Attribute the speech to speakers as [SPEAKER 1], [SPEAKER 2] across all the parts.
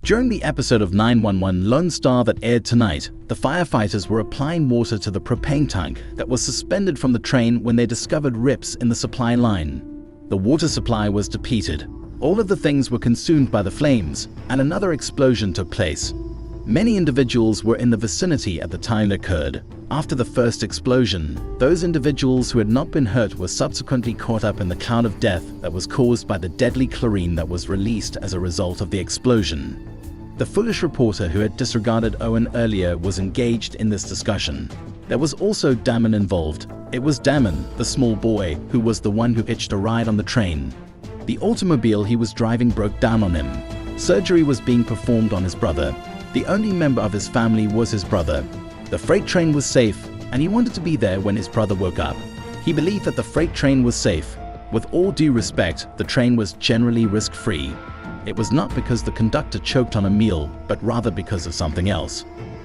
[SPEAKER 1] During the episode of 911 Lone Star that aired tonight, the firefighters were applying water to the propane tank that was suspended from the train when they discovered rips in the supply line. The water supply was depleted. All of the things were consumed by the flames, and another explosion took place. Many individuals were in the vicinity at the time it occurred. After the first explosion, those individuals who had not been hurt were subsequently caught up in the cloud of death that was caused by the deadly chlorine that was released as a result of the explosion. The foolish reporter who had disregarded Owen earlier was engaged in this discussion. There was also Damon involved. It was Damon, the small boy, who was the one who hitched a ride on the train. The automobile he was driving broke down on him. Surgery was being performed on his brother. The only member of his family was his brother. The freight train was safe, and he wanted to be there when his brother woke up. He believed that the freight train was safe. With all due respect, the train was generally risk-free. It was not because the conductor choked on a meal, but rather because of something else.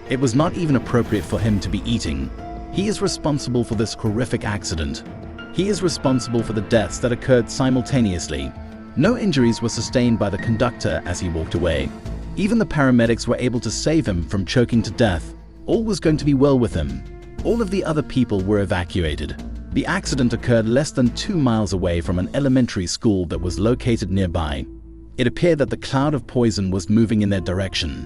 [SPEAKER 1] It was not even appropriate for him to be eating. He is responsible for this horrific accident. He is responsible for the deaths that occurred simultaneously. No injuries were sustained by the conductor as he walked away. Even the paramedics were able to save him from choking to death. All was going to be well with him. All of the other people were evacuated. The accident occurred less than 2 miles away from an elementary school that was located nearby. It appeared that the cloud of poison was moving in their direction.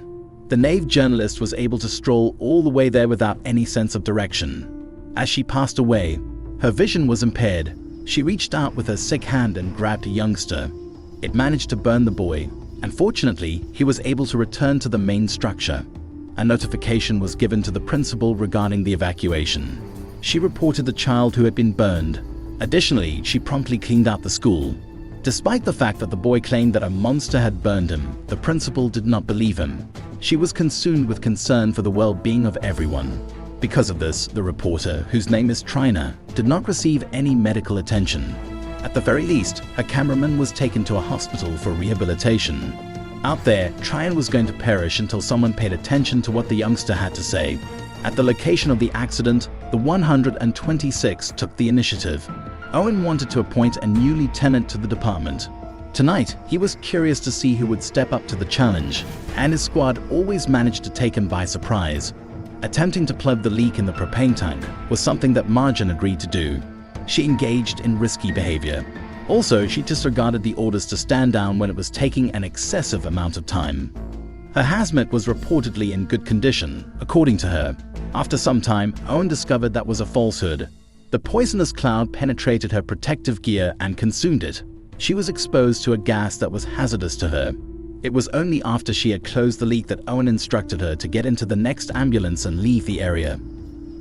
[SPEAKER 1] The naive journalist was able to stroll all the way there without any sense of direction. As she passed away, her vision was impaired. She reached out with her sick hand and grabbed a youngster. It managed to burn the boy, and fortunately, he was able to return to the main structure. A notification was given to the principal regarding the evacuation. She reported the child who had been burned. Additionally, she promptly cleaned out the school. Despite the fact that the boy claimed that a monster had burned him, the principal did not believe him. She was consumed with concern for the well-being of everyone. Because of this, the reporter, whose name is Trina, did not receive any medical attention. At the very least, her cameraman was taken to a hospital for rehabilitation. Out there, Trina was going to perish until someone paid attention to what the youngster had to say. At the location of the accident, the 126 took the initiative. Owen wanted to appoint a new lieutenant to the department. Tonight, he was curious to see who would step up to the challenge, and his squad always managed to take him by surprise. Attempting to plug the leak in the propane tank was something that Marjan agreed to do. She engaged in risky behavior. Also, she disregarded the orders to stand down when it was taking an excessive amount of time. Her hazmat was reportedly in good condition, according to her. After some time, Owen discovered that was a falsehood. The poisonous cloud penetrated her protective gear and consumed it. She was exposed to a gas that was hazardous to her. It was only after she had closed the leak that Owen instructed her to get into the next ambulance and leave the area.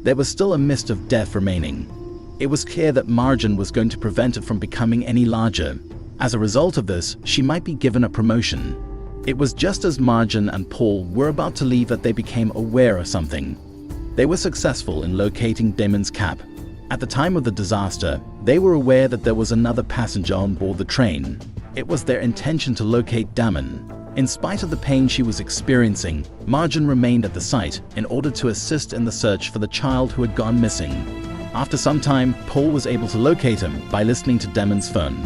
[SPEAKER 1] There was still a mist of death remaining. It was clear that Marjan was going to prevent it from becoming any larger. As a result of this, she might be given a promotion. It was just as Marjan and Paul were about to leave that they became aware of something. They were successful in locating Damon's cap. At the time of the disaster, they were aware that there was another passenger on board the train. It was their intention to locate Damon. In spite of the pain she was experiencing, Marjan remained at the site in order to assist in the search for the child who had gone missing. After some time, Paul was able to locate him by listening to Damon's phone.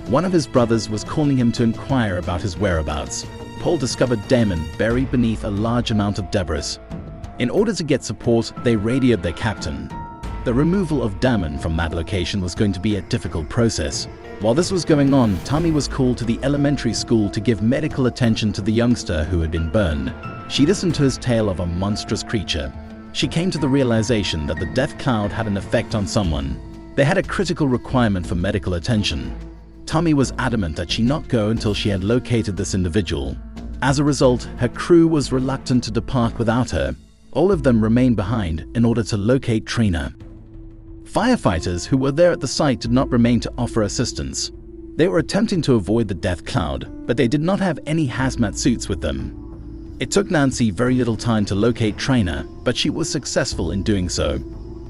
[SPEAKER 1] One of his brothers was calling him to inquire about his whereabouts. Paul discovered Damon buried beneath a large amount of debris. In order to get support, they radioed their captain. The removal of Damon from that location was going to be a difficult process. While this was going on, Tommy was called to the elementary school to give medical attention to the youngster who had been burned. She listened to his tale of a monstrous creature. She came to the realization that the death cloud had an effect on someone. They had a critical requirement for medical attention. Tommy was adamant that she not go until she had located this individual. As a result, her crew was reluctant to depart without her. All of them remained behind in order to locate Trina. Firefighters who were there at the site did not remain to offer assistance. They were attempting to avoid the death cloud, but they did not have any hazmat suits with them. It took Nancy very little time to locate Trina, but she was successful in doing so.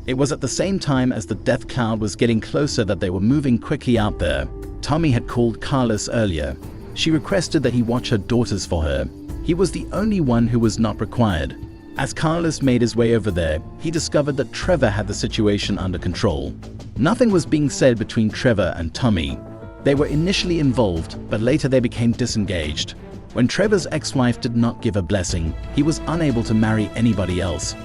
[SPEAKER 1] It was at the same time as the death cloud was getting closer that they were moving quickly out there. Tommy had called Carlos earlier. She requested that he watch her daughters for her. He was the only one who was not required. As Carlos made his way over there, he discovered that Trevor had the situation under control. Nothing was being said between Trevor and Tommy. They were initially involved, but later they became disengaged. When Trevor's ex-wife did not give a blessing, he was unable to marry anybody else.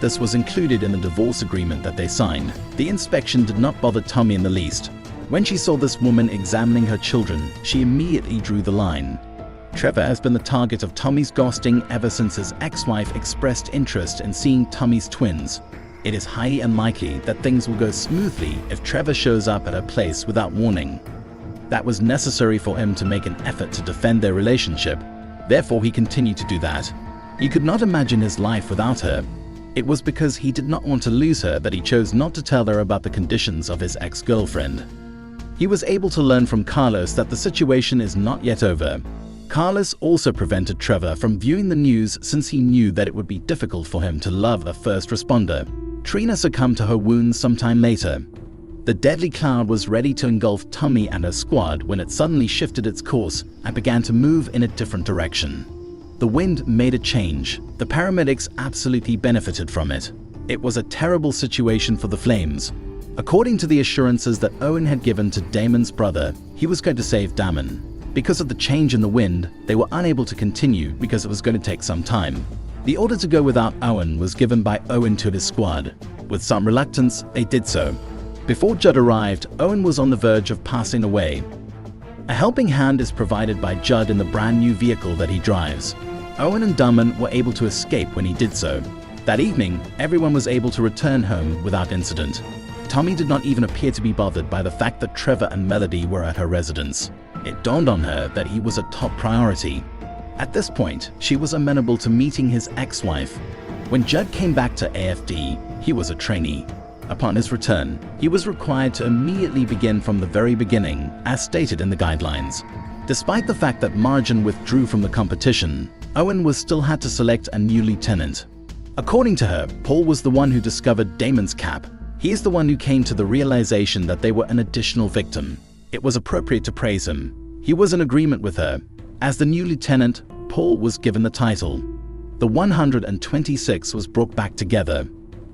[SPEAKER 1] This was included in the divorce agreement that they signed. The inspection did not bother Tommy in the least. When she saw this woman examining her children, she immediately drew the line. Trevor has been the target of Tommy's ghosting ever since his ex-wife expressed interest in seeing Tommy's twins. It is highly unlikely that things will go smoothly if Trevor shows up at her place without warning. That was necessary for him to make an effort to defend their relationship. Therefore, he continued to do that. He could not imagine his life without her. It was because he did not want to lose her that he chose not to tell her about the conditions of his ex-girlfriend. He was able to learn from Carlos that the situation is not yet over. Carlos also prevented Trevor from viewing the news since he knew that it would be difficult for him to love a first responder. Trina succumbed to her wounds sometime later. The deadly cloud was ready to engulf Tommy and her squad when it suddenly shifted its course and began to move in a different direction. The wind made a change. The paramedics absolutely benefited from it. It was a terrible situation for the flames. According to the assurances that Owen had given to Damon's brother, he was going to save Damon. Because of the change in the wind, they were unable to continue because it was going to take some time. The order to go without Owen was given by Owen to his squad. With some reluctance, they did so. Before Judd arrived, Owen was on the verge of passing away. A helping hand is provided by Judd in the brand new vehicle that he drives. Owen and Damon were able to escape when he did so. That evening, everyone was able to return home without incident. Tommy did not even appear to be bothered by the fact that Trevor and Melody were at her residence. It dawned on her that he was a top priority. At this point, she was amenable to meeting his ex-wife. When Judd came back to AFD, he was a trainee. Upon his return, he was required to immediately begin from the very beginning, as stated in the guidelines. Despite the fact that Margin withdrew from the competition, Owen was still had to select a new lieutenant. According to her, Paul was the one who discovered Damon's cap. He is the one who came to the realization that they were an additional victim. It was appropriate to praise him. He was in agreement with her. As the new lieutenant, Paul was given the title. The 126 was brought back together.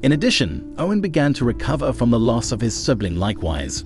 [SPEAKER 1] In addition, Owen began to recover from the loss of his sibling likewise.